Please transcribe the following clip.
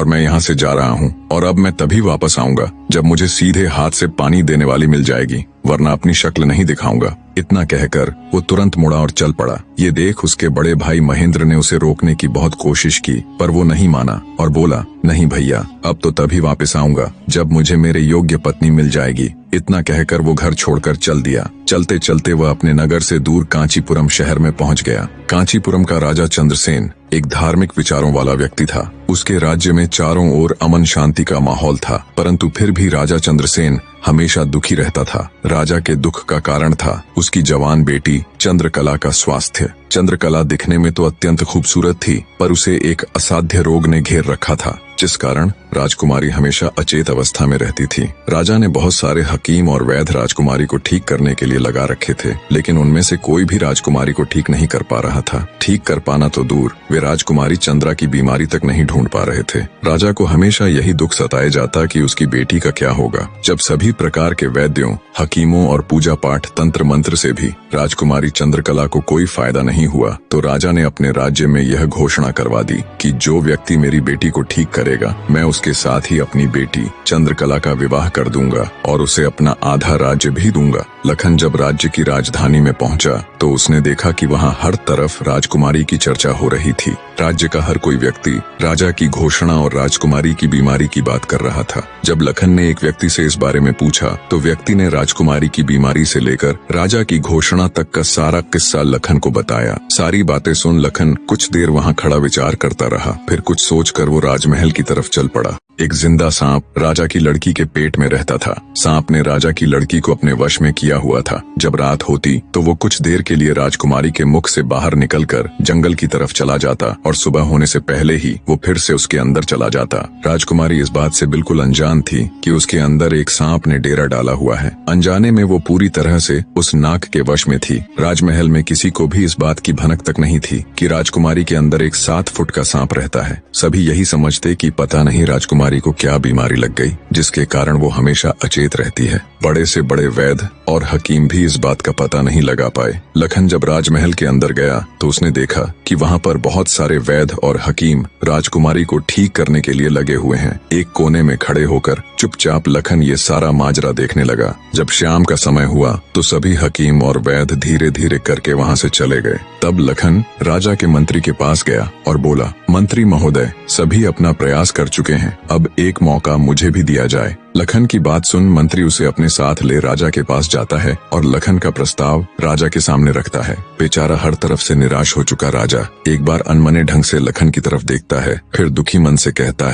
और मैं यहाँ से जा रहा हूँ और अब मैं तभी वापस आऊंगा जब मुझे सीधे हाथ से पानी देने वाली मिल जाएगी, वरना अपनी शक्ल नहीं दिखाऊंगा। इतना कहकर वो तुरंत मुड़ा और चल पड़ा। ये देख उसके बड़े भाई महेंद्र ने उसे रोकने की बहुत कोशिश की, पर वो नहीं माना और बोला, नहीं भैया, अब तो तभी वापस आऊंगा जब मुझे मेरे योग्य पत्नी मिल जाएगी। इतना कहकर वो घर छोड़कर चल दिया। चलते चलते वह अपने नगर से दूर कांचीपुरम शहर में पहुंच गया। कांचीपुरम का राजा चंद्रसेन एक धार्मिक विचारों वाला व्यक्ति था। उसके राज्य में चारों ओर अमन शांति का माहौल था, परंतु फिर भी राजा चंद्रसेन हमेशा दुखी रहता था। राजा के दुख का कारण था उसकी जवान बेटी चंद्रकला का स्वास्थ्य। चंद्रकला दिखने में तो अत्यंत खूबसूरत थी, पर उसे एक असाध्य रोग ने घेर रखा था, जिस कारण राजकुमारी हमेशा अचेत अवस्था में रहती थी। राजा ने बहुत सारे हकीम और वैद्य राजकुमारी को ठीक करने के लिए लगा रखे थे, लेकिन उनमें से कोई भी राजकुमारी को ठीक नहीं कर पा रहा था। ठीक कर पाना तो दूर, वे राजकुमारी चंद्रा की बीमारी तक नहीं ढूंढ पा रहे थे। राजा को हमेशा यही दुख सताए जाता कि उसकी बेटी का क्या होगा। जब सभी प्रकार के वैद्यों, हकीमों और पूजा पाठ तंत्र मंत्र से भी राजकुमारी चंद्रकला को कोई फायदा नहीं हुआ, तो राजा ने अपने राज्य में यह घोषणा करवा दी कि जो व्यक्ति मेरी बेटी को ठीक करेगा, मैं उसके साथ ही अपनी बेटी चंद्रकला का विवाह कर दूंगा और उसे अपना आधा राज्य भी दूंगा। लखन जब राज्य की राजधानी में पहुंचा तो उसने देखा कि वहां हर तरफ राजकुमारी की चर्चा हो रही थी। राज्य का हर कोई व्यक्ति राजा की घोषणा और राजकुमारी की बीमारी की बात कर रहा था। जब लखन ने एक व्यक्ति से इस बारे में पूछा तो व्यक्ति ने राजकुमारी की बीमारी से लेकर राजा की घोषणा तक का सारा किस्सा लखन को बताया। सारी बातें सुन लखन कुछ देर वहां खड़ा विचार करता रहा। फिर कुछ सोचकर वो राजमहल की तरफ चल पड़ा। एक जिंदा सांप राजा की लड़की के पेट में रहता था। सांप ने राजा की लड़की को अपने वश में किया हुआ था। जब रात होती तो वो कुछ देर के लिए राजकुमारी के मुख से बाहर निकलकर जंगल की तरफ चला जाता और सुबह होने से पहले ही वो फिर से उसके अंदर चला जाता। राजकुमारी इस बात से बिल्कुल अनजान थी कि उसके अंदर एक सांप ने डेरा डाला हुआ है। अनजाने में वो पूरी तरह से उस नाग के वश में थी। राजमहल में किसी को भी इस बात की भनक तक नहीं थी कि राजकुमारी के अंदर एक 7 फुट का सांप रहता है। सभी यही समझते कि पता नहीं राजकुमारी को क्या बीमारी लग गई, जिसके कारण वो हमेशा अचेत रहती है। बड़े से बड़े वैद्य और हकीम भी इस बात का पता नहीं लगा पाए। लखन जब राजमहल के अंदर गया तो उसने देखा कि वहां पर बहुत सारे वैद्य और हकीम राजकुमारी को ठीक करने के लिए लगे हुए हैं। एक कोने में खड़े होकर चुपचाप लखन ये सारा माजरा देखने लगा। जब शाम का समय हुआ तो सभी हकीम और वैद्य धीरे धीरे करके वहां से चले गए। तब लखन राजा के मंत्री के पास गया और बोला, मंत्री महोदय, सभी अपना प्रयास कर चुके हैं, अब एक मौका मुझे भी दिया जाए। लखन की बात सुन मंत्री उसे अपने साथ ले राजा के पास जाता है और लखन का प्रस्ताव राजा के सामने रखता है। बेचारा हर तरफ से निराश हो चुका राजा एक बार अनमने ढंग से लखन की तरफ देखता है, फिर दुखी मन से कहता है,